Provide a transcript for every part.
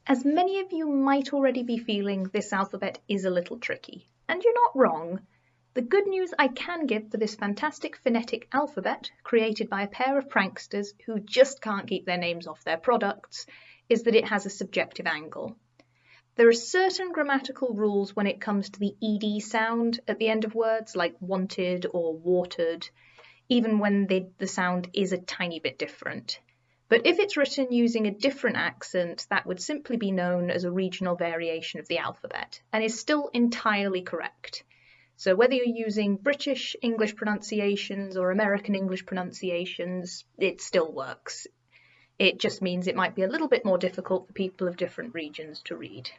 As many of you might already be feeling, this alphabet is a little tricky, and you're not wrong. The good news I can give for this fantastic phonetic alphabet, created by a pair of pranksters who just can't keep their names off their products, is that it has a subjective angle. There are certain grammatical rules when it comes to the ed sound at the end of words, like wanted or watered, even when the sound is a tiny bit different. But if it's written using a different accent, that would simply be known as a regional variation of the alphabet, and is still entirely correct. So whether you're using British English pronunciations or American English pronunciations, it still works. It just means it might be a little bit more difficult for people of different regions to read.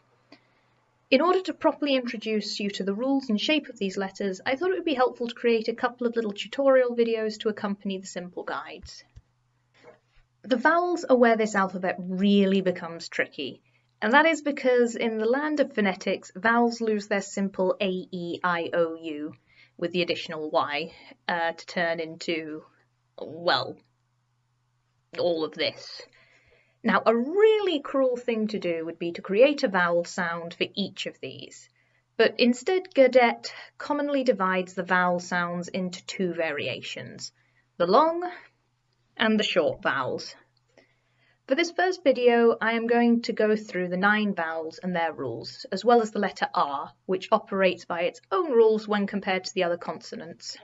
In order to properly introduce you to the rules and shape of these letters, I thought it would be helpful to create a couple of little tutorial videos to accompany the simple guides. The vowels are where this alphabet really becomes tricky, and that is because in the land of phonetics, vowels lose their simple A, E, I, O, U with the additional Y to turn into, well, all of this. Now, a really cruel thing to do would be to create a vowel sound for each of these, but instead Gher'det commonly divides the vowel sounds into two variations, the long and the short vowels. For this first video, I am going to go through the 9 vowels and their rules, as well as the letter R, which operates by its own rules when compared to the other consonants.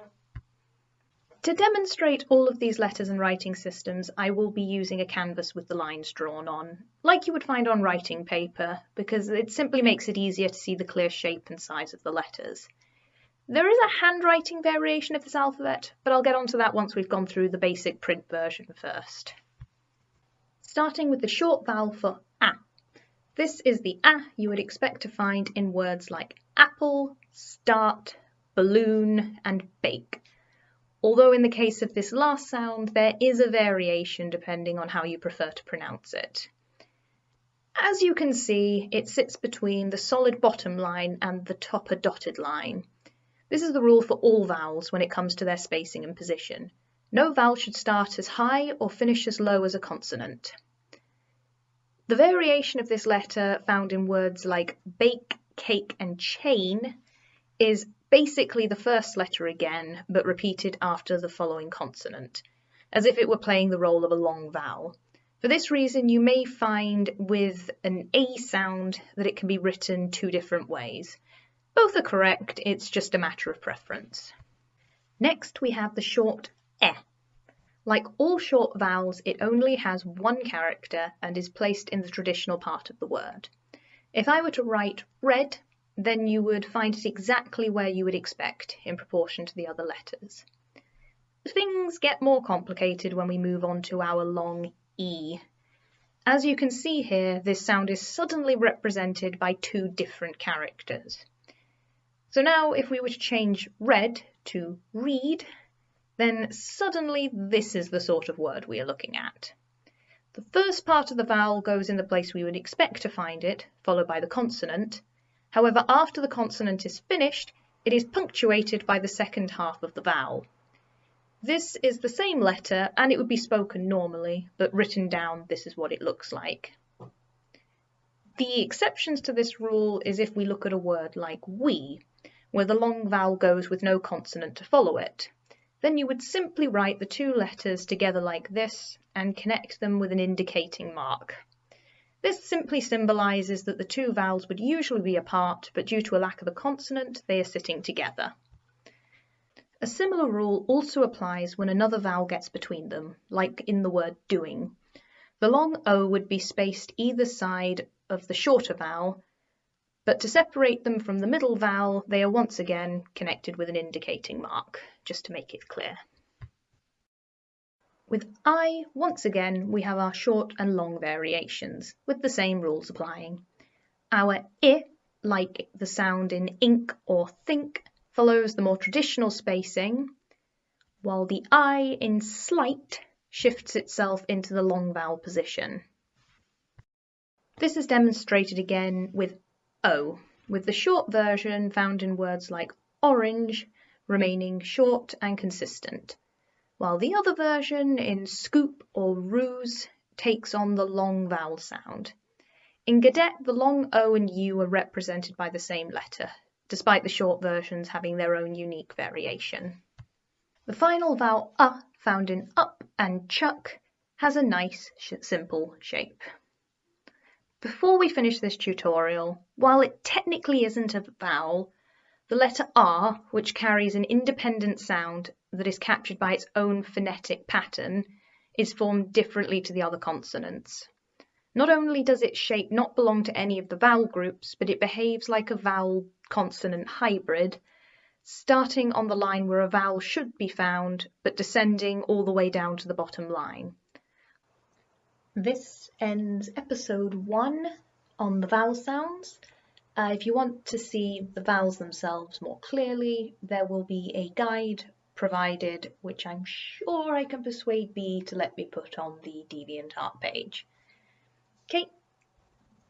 To demonstrate all of these letters and writing systems, I will be using a canvas with the lines drawn on, like you would find on writing paper, because it simply makes it easier to see the clear shape and size of the letters. There is a handwriting variation of this alphabet, but I'll get onto that once we've gone through the basic print version first. Starting with the short vowel for A. This is the A you would expect to find in words like apple, start, balloon, and bake. Although in the case of this last sound, there is a variation depending on how you prefer to pronounce it. As you can see, it sits between the solid bottom line and the topper dotted line. This is the rule for all vowels when it comes to their spacing and position. No vowel should start as high or finish as low as a consonant. The variation of this letter found in words like bake, cake, and chain is basically the first letter again, but repeated after the following consonant, as if it were playing the role of a long vowel. For this reason, you may find with an A sound that it can be written 2 different ways. Both are correct, it's just a matter of preference. Next, we have the short E. Like all short vowels, it only has 1 character and is placed in the traditional part of the word. If I were to write red, then you would find it exactly where you would expect in proportion to the other letters. Things get more complicated when we move on to our long E. As you can see here, this sound is suddenly represented by 2 different characters. So now if we were to change red to read, then suddenly this is the sort of word we are looking at. The first part of the vowel goes in the place we would expect to find it, followed by the consonant. However, after the consonant is finished, it is punctuated by the second half of the vowel. This is the same letter and it would be spoken normally, but written down, this is what it looks like. The exceptions to this rule is if we look at a word like we, where the long vowel goes with no consonant to follow it. Then you would simply write the 2 letters together like this and connect them with an indicating mark. This simply symbolises that the 2 vowels would usually be apart, but due to a lack of a consonant, they are sitting together. A similar rule also applies when another vowel gets between them, like in the word doing. The long O would be spaced either side of the shorter vowel, but to separate them from the middle vowel, they are once again connected with an indicating mark, just to make it clear. With I, once again, we have our short and long variations, with the same rules applying. Our I, like the sound in ink or think, follows the more traditional spacing, while the I in slight shifts itself into the long vowel position. This is demonstrated again with O, with the short version found in words like orange remaining short and consistent, while the other version in scoop or ruse takes on the long vowel sound. In Gher'det, the long O and U are represented by the same letter, despite the short versions having their own unique variation. The final vowel found in up and chuck has a nice, simple shape. Before we finish this tutorial, while it technically isn't a vowel, the letter R, which carries an independent sound that is captured by its own phonetic pattern, is formed differently to the other consonants. Not only does its shape not belong to any of the vowel groups, but it behaves like a vowel-consonant hybrid, starting on the line where a vowel should be found, but descending all the way down to the bottom line. This ends episode 1 on the vowel sounds. If you want to see the vowels themselves more clearly, there will be a guide provided, which I'm sure I can persuade Bee to let me put on the DeviantArt page. Okay,